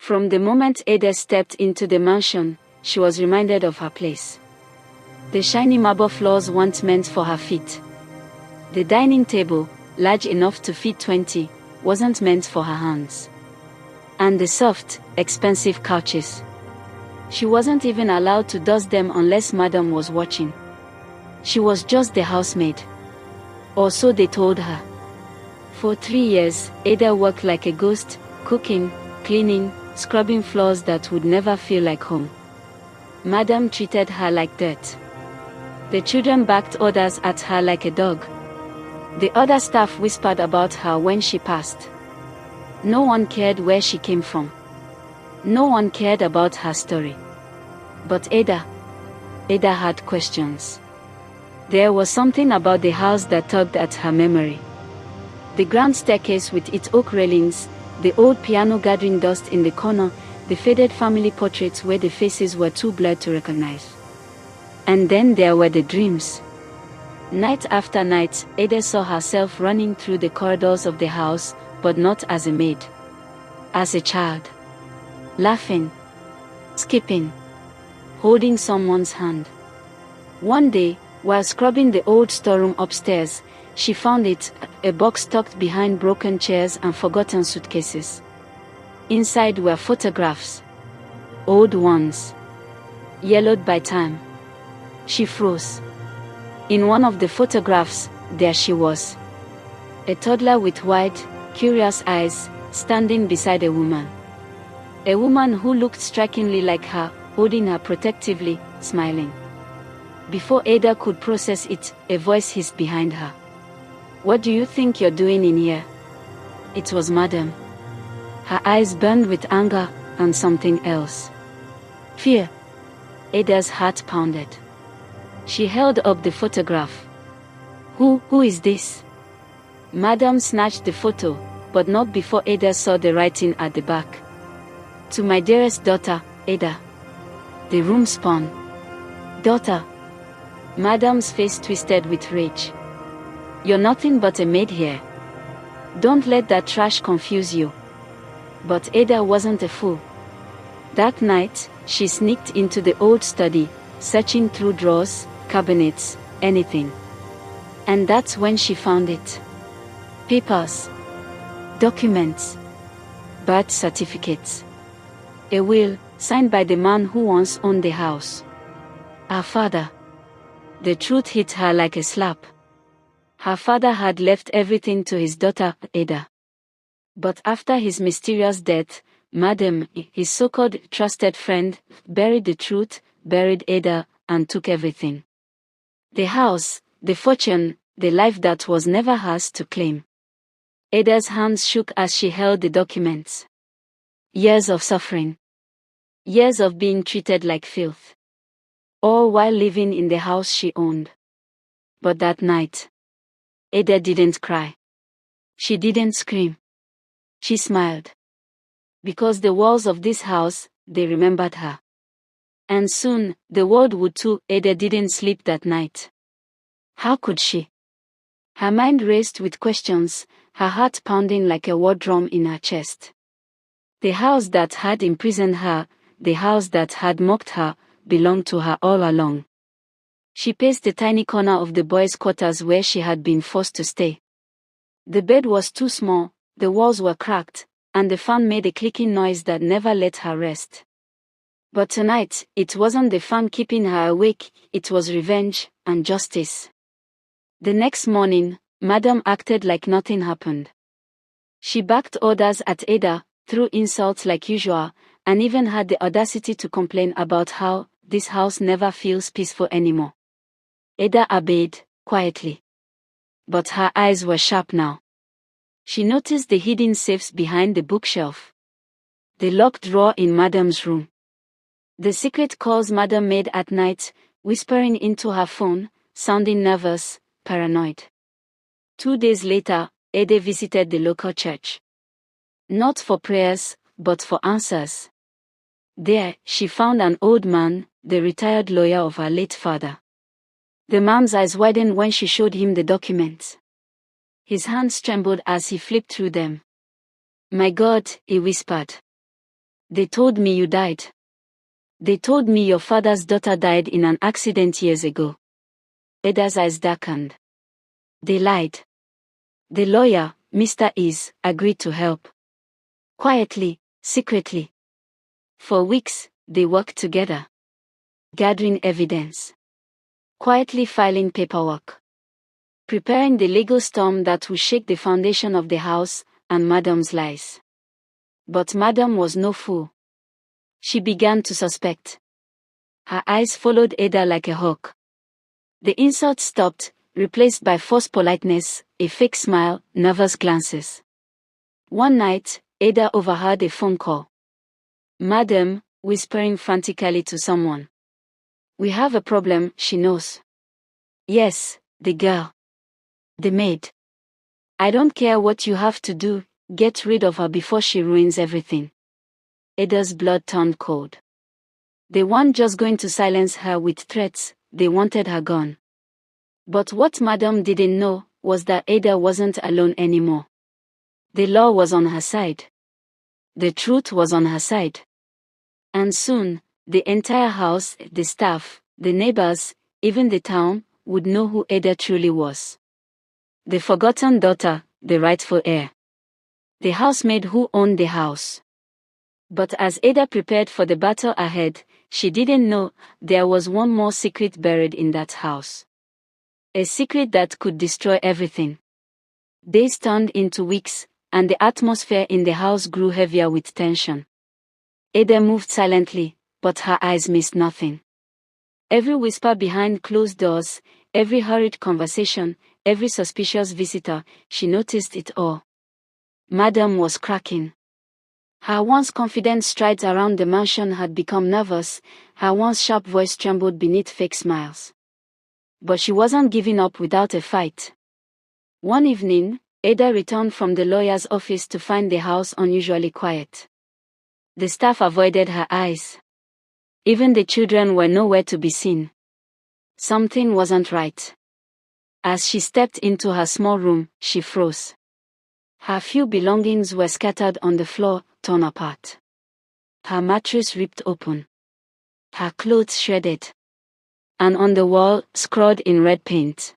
From the moment Ada stepped into the mansion, she was reminded of her place. The shiny marble floors weren't meant for her feet. The dining table, large enough to fit 20, wasn't meant for her hands. And the soft, expensive couches. She wasn't even allowed to dust them unless Madam was watching. She was just the housemaid. Or so they told her. For 3 years, Ada worked like a ghost, cooking, cleaning, scrubbing floors that would never feel like home. Madam treated her like dirt. The children barked orders at her like a dog. The other staff whispered about her when she passed. No one cared where she came from. No one cared about her story. But Ada had questions. There was something about the house that tugged at her memory. The grand staircase with its oak railings, the old piano gathering dust in the corner, the faded family portraits where the faces were too blurred to recognize. And then there were the dreams. Night after night, Ada saw herself running through the corridors of the house, but not as a maid. As a child. Laughing. Skipping. Holding someone's hand. One day, while scrubbing the old storeroom upstairs, she found it, a box tucked behind broken chairs and forgotten suitcases. Inside were photographs. Old ones. Yellowed by time. She froze. In one of the photographs, there she was. A toddler with wide, curious eyes, standing beside a woman. A woman who looked strikingly like her, holding her protectively, smiling. Before Ada could process it, a voice hissed behind her. "What do you think you're doing in here?" It was Madam. Her eyes burned with anger and something else. Fear. Ada's heart pounded. She held up the photograph. Who is this?" Madam snatched the photo, but not before Ada saw the writing at the back. "To my dearest daughter, Ada." The room spun. "Daughter." Madam's face twisted with rage. "You're nothing but a maid here. Don't let that trash confuse you." But Ada wasn't a fool. That night, she sneaked into the old study, searching through drawers, cabinets, anything. And that's when she found it. Papers. Documents. Birth certificates. A will, signed by the man who once owned the house. Her father. The truth hit her like a slap. Her father had left everything to his daughter, Ada. But after his mysterious death, Madam, his so-called trusted friend, buried the truth, buried Ada, and took everything. The house, the fortune, the life that was never hers to claim. Ada's hands shook as she held the documents. Years of suffering. Years of being treated like filth. All while living in the house she owned. But that night, Ada didn't cry. She didn't scream. She smiled. Because the walls of this house, they remembered her. And soon, the world would too. Ada didn't sleep that night. How could she? Her mind raced with questions, her heart pounding like a war drum in her chest. The house that had imprisoned her, the house that had mocked her, belonged to her all along. She paced the tiny corner of the boys' quarters where she had been forced to stay. The bed was too small, the walls were cracked, and the fan made a clicking noise that never let her rest. But tonight, it wasn't the fan keeping her awake, it was revenge and justice. The next morning, Madam acted like nothing happened. She backed orders at Ada, threw insults like usual, and even had the audacity to complain about how this house never feels peaceful anymore. Ada obeyed, quietly. But her eyes were sharp now. She noticed the hidden safes behind the bookshelf. The locked drawer in Madam's room. The secret calls Madam made at night, whispering into her phone, sounding nervous, paranoid. 2 days later, Ada visited the local church. Not for prayers, but for answers. There, she found an old man, the retired lawyer of her late father. The man's eyes widened when she showed him the documents. His hands trembled as he flipped through them. "My God," he whispered. They told me you died. They told me your father's daughter died in an accident years ago. Ada's eyes darkened. They lied. The lawyer, Mr. Is, agreed to help. Quietly, secretly. For weeks, they worked together. Gathering evidence. Quietly filing paperwork. Preparing the legal storm that would shake the foundation of the house and Madam's lies. But Madam was no fool. She began to suspect. Her eyes followed Ada like a hawk. The insults stopped, replaced by forced politeness, a fake smile, nervous glances. One night, Ada overheard a phone call. Madam, whispering frantically to someone. We have a problem, she knows. Yes, the girl. The maid. I don't care what you have to do, get rid of her before she ruins everything. Ada's blood turned cold. They weren't just going to silence her with threats, they wanted her gone. But what Madam didn't know was that Ada wasn't alone anymore. The law was on her side. The truth was on her side. And soon, the entire house, the staff, the neighbors, even the town, would know who Ada truly was. The forgotten daughter, the rightful heir. The housemaid who owned the house. But as Ada prepared for the battle ahead, she didn't know there was one more secret buried in that house. A secret that could destroy everything. Days turned into weeks, and the atmosphere in the house grew heavier with tension. Ada moved silently, but her eyes missed nothing. Every whisper behind closed doors, every hurried conversation, every suspicious visitor, she noticed it all. Madam was cracking. Her once confident strides around the mansion had become nervous, her once sharp voice trembled beneath fake smiles. But she wasn't giving up without a fight. One evening, Ada returned from the lawyer's office to find the house unusually quiet. The staff avoided her eyes. Even the children were nowhere to be seen. Something wasn't right. As she stepped into her small room, she froze. Her few belongings were scattered on the floor, torn apart. Her mattress ripped open. Her clothes shredded. And on the wall, scrawled in red paint.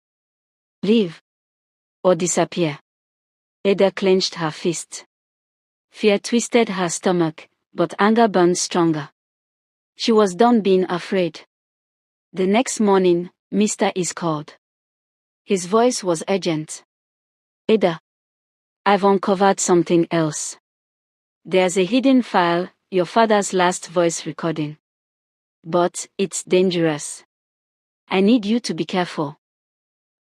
Leave. Or disappear. Ada clenched her fist. Fear twisted her stomach, but anger burned stronger. She was done being afraid. The next morning, Mr. Is called. His voice was urgent. Ada. I've uncovered something else. There's a hidden file, your father's last voice recording. But it's dangerous. I need you to be careful.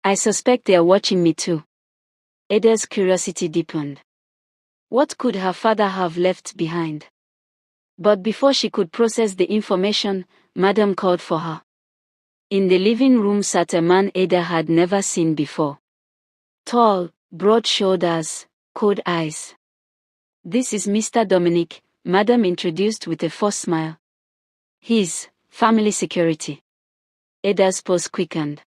I suspect they're watching me too. Ada's curiosity deepened. What could her father have left behind? But before she could process the information, Madam called for her. In the living room sat a man Ada had never seen before. Tall, broad shoulders, cold eyes. This is Mr. Dominic, Madam introduced with a forced smile. He's family security. Ada's pulse quickened.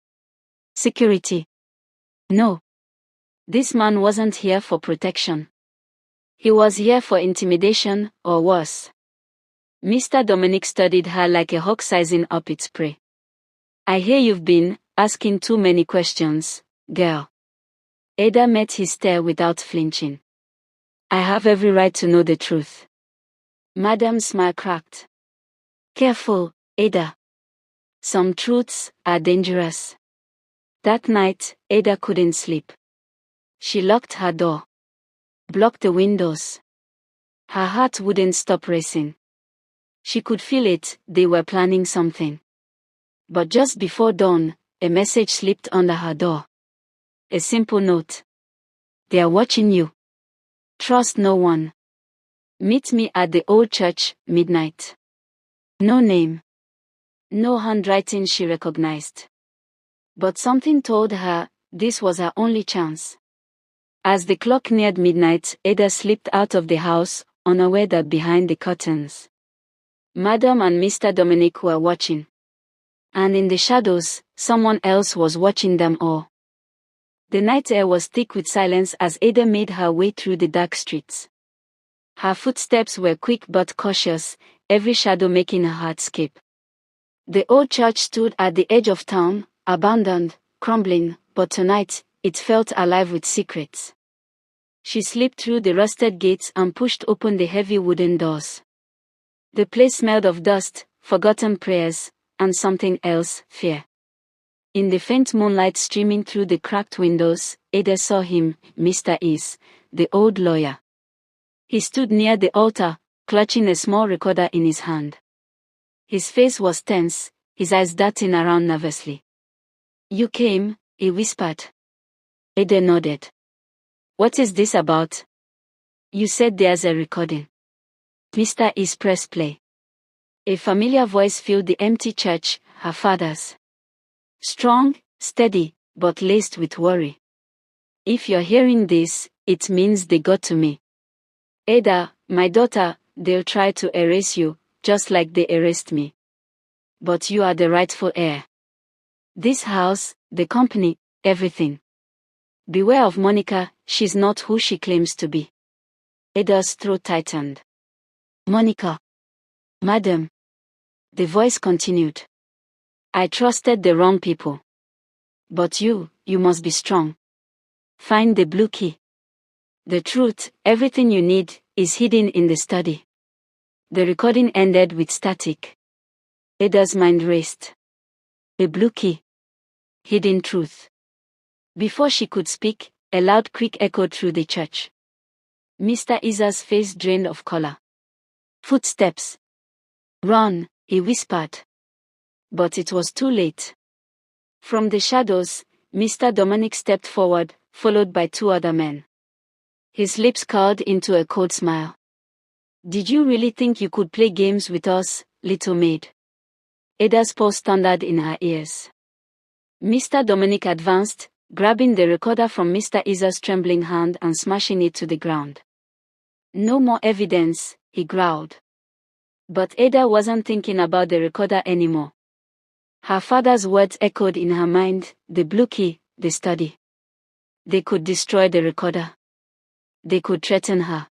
Security? No. This man wasn't here for protection. He was here for intimidation, or worse. Mr. Dominic studied her like a hawk sizing up its prey. I hear you've been asking too many questions, girl. Ada met his stare without flinching. I have every right to know the truth. Madam's smile cracked. Careful, Ada. Some truths are dangerous. That night, Ada couldn't sleep. She locked her door. Blocked the windows. Her heart wouldn't stop racing. She could feel it, they were planning something. But just before dawn, a message slipped under her door. A simple note. They are watching you. Trust no one. Meet me at the old church, midnight. No name. No handwriting she recognized. But something told her this was her only chance. As the clock neared midnight, Ada slipped out of the house, unaware that behind the curtains, Madam and Mr. Dominic were watching. And in the shadows, someone else was watching them all. The night air was thick with silence as Ada made her way through the dark streets. Her footsteps were quick but cautious, every shadow making her heart skip. The old church stood at the edge of town, abandoned, crumbling, but tonight, it felt alive with secrets. She slipped through the rusted gates and pushed open the heavy wooden doors. The place smelled of dust, forgotten prayers, and something else, fear. In the faint moonlight streaming through the cracked windows, Ada saw him, Mr. Is, the old lawyer. He stood near the altar, clutching a small recorder in his hand. His face was tense, his eyes darting around nervously. "You came," he whispered. Ada nodded. "What is this about?" "You said there's a recording." Mr. Is pressed play. A familiar voice filled the empty church, her father's. Strong, steady, but laced with worry. "If you're hearing this, it means they got to me. Ada, my daughter, they'll try to erase you, just like they erased me. But you are the rightful heir. This house, the company, everything. Beware of Monica, she's not who she claims to be." Ada's throat tightened. "Monica. Madam." The voice continued. "I trusted the wrong people. But you must be strong. Find the blue key. The truth, everything you need, is hidden in the study." The recording ended with static. Ada's mind raced. A blue key. Hidden truth. Before she could speak, a loud creak echoed through the church. Mr. Isa's face drained of color. Footsteps. "Run," he whispered. But it was too late. From the shadows, Mr. Dominic stepped forward, followed by two other men. His lips curled into a cold smile. "Did you really think you could play games with us, little maid?" Ada's pulse thundered in her ears. Mr. Dominic advanced, grabbing the recorder from Mr. Isa's trembling hand and smashing it to the ground. "No more evidence," he growled. But Ada wasn't thinking about the recorder anymore. Her father's words echoed in her mind, the blue key, the study. They could destroy the recorder. They could threaten her.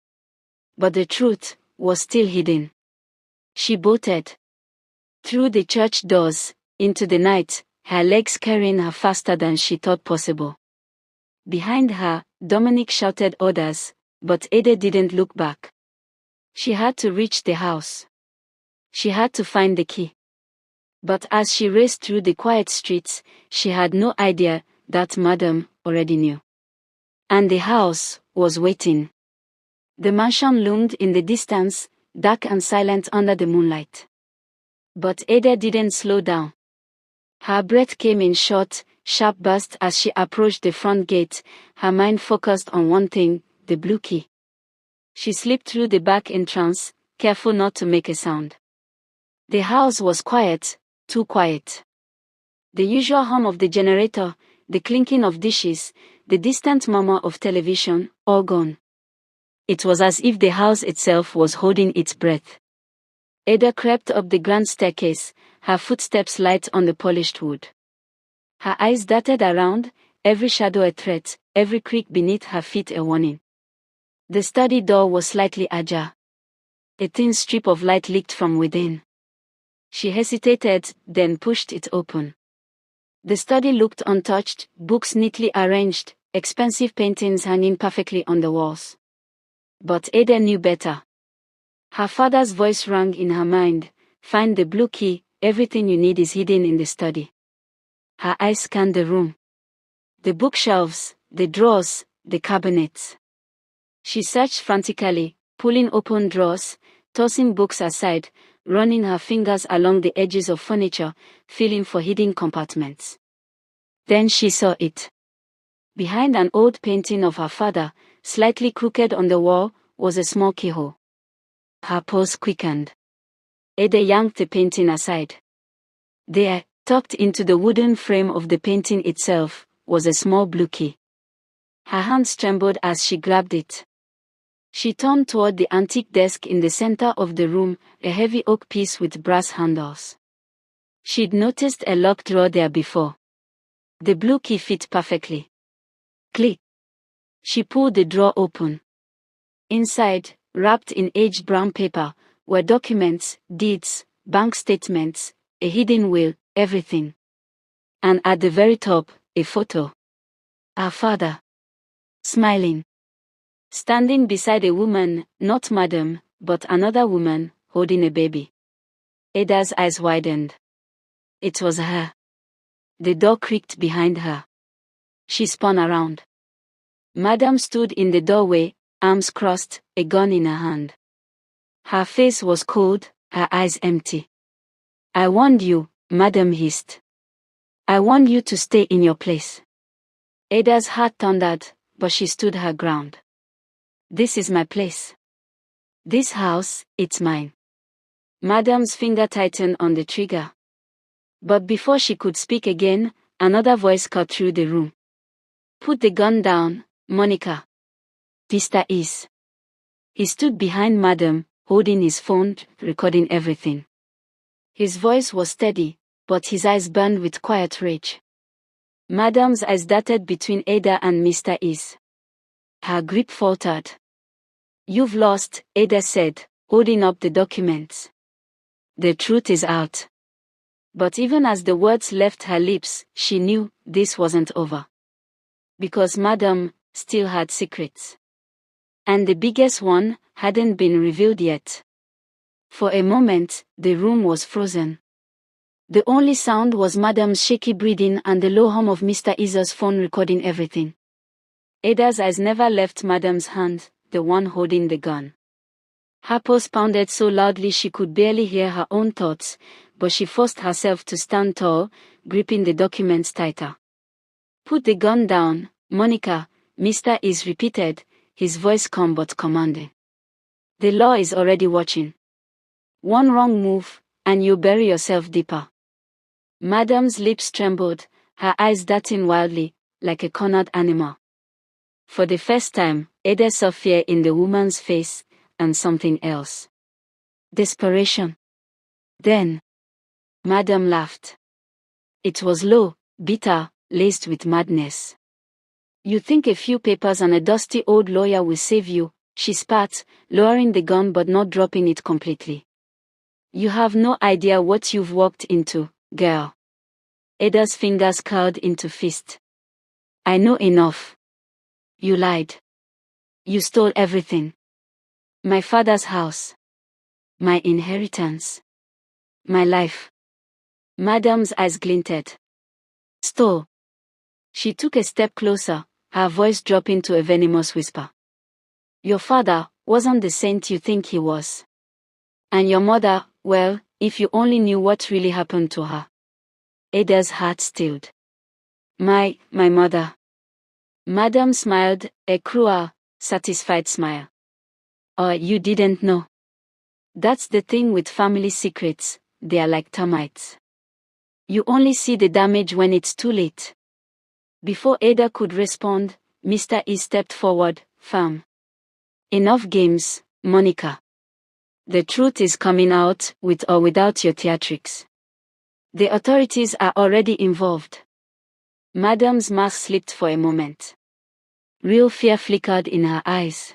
But the truth was still hidden. She bolted. Through the church doors, into the night, her legs carrying her faster than she thought possible. Behind her, Dominic shouted orders, but Ada didn't look back. She had to reach the house. She had to find the key. But as she raced through the quiet streets, she had no idea that Madam already knew. And the house was waiting. The mansion loomed in the distance, dark and silent under the moonlight. But Ada didn't slow down. Her breath came in short, sharp bursts as she approached the front gate, her mind focused on one thing, the blue key. She slipped through the back entrance, careful not to make a sound. The house was quiet, too quiet. The usual hum of the generator, the clinking of dishes, the distant murmur of television, all gone. It was as if the house itself was holding its breath. Ada crept up the grand staircase, her footsteps light on the polished wood. Her eyes darted around, every shadow a threat, every creak beneath her feet a warning. The study door was slightly ajar. A thin strip of light leaked from within. She hesitated, then pushed it open. The study looked untouched, books neatly arranged, expensive paintings hanging perfectly on the walls. But Ada knew better. Her father's voice rang in her mind, "Find the blue key, everything you need is hidden in the study." Her eyes scanned the room. The bookshelves, the drawers, the cabinets. She searched frantically, pulling open drawers, tossing books aside, running her fingers along the edges of furniture, feeling for hidden compartments. Then she saw it. Behind an old painting of her father, slightly crooked on the wall, was a small keyhole. Her pulse quickened. Ada yanked the painting aside. There, tucked into the wooden frame of the painting itself, was a small blue key. Her hands trembled as she grabbed it. She turned toward the antique desk in the center of the room, a heavy oak piece with brass handles. She'd noticed a locked drawer there before. The blue key fit perfectly. Click. She pulled the drawer open. Inside, wrapped in aged brown paper, were documents, deeds, bank statements, a hidden will, everything. And at the very top, a photo. Her father. Smiling. Standing beside a woman, not madam, but another woman, holding a baby. Ada's eyes widened. It was her. The door creaked behind her. She spun around. Madam stood in the doorway, arms crossed, a gun in her hand. Her face was cold, her eyes empty. "I warned you," Madam hissed. "I warned you to stay in your place." Ada's heart thundered, but she stood her ground. "This is my place. This house, it's mine." Madam's finger tightened on the trigger. But before she could speak again, another voice cut through the room. "Put the gun down, Monica." Mr. Is. He stood behind Madam, holding his phone, recording everything. His voice was steady, but his eyes burned with quiet rage. Madam's eyes darted between Ada and Mr. Is. Her grip faltered. "You've lost," Ada said, holding up the documents. "The truth is out." But even as the words left her lips, she knew this wasn't over. Because Madam still had secrets. And the biggest one hadn't been revealed yet. For a moment, the room was frozen. The only sound was Madam's shaky breathing and the low hum of Mr. Izzo's phone recording everything. Ada's eyes never left Madam's hand, the one holding the gun. Her pulse pounded so loudly she could barely hear her own thoughts, but she forced herself to stand tall, gripping the documents tighter. "Put the gun down, Monica," Mr. Is repeated, his voice calm but commanding. "The law is already watching. One wrong move, and you bury yourself deeper." Madam's lips trembled, her eyes darting wildly, like a cornered animal. For the first time, Ada saw fear in the woman's face, and something else. Desperation. Then, Madam laughed. It was low, bitter, laced with madness. "You think a few papers and a dusty old lawyer will save you," she spat, lowering the gun but not dropping it completely. "You have no idea what you've walked into, girl." Ada's fingers curled into fist. "I know enough. You lied. You stole everything. My father's house. My inheritance. My life." Madam's eyes glinted. "Stole." She took a step closer, her voice dropping to a venomous whisper. "Your father wasn't the saint you think he was. And your mother, well, if you only knew what really happened to her." Ada's heart stilled. My mother." Madam smiled, a cruel, satisfied smile. "Oh, you didn't know. That's the thing with family secrets, they are like termites. You only see the damage when it's too late." Before Ada could respond, Mr. E stepped forward, firm. "Enough games, Monica. The truth is coming out, with or without your theatrics. The authorities are already involved." Madam's mask slipped for a moment. Real fear flickered in her eyes.